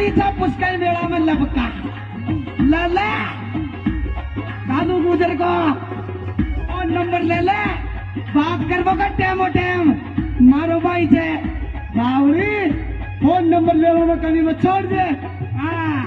दिवाळीचा पुष्कळ वेळा म्हणला बघा लाला कालू गुजर को फोन नंबर ले ले बात कर बघा टैमो टैम मारो भाई से बावरी फोन नंबर ले लो कभी मत छोड़ दे हाँ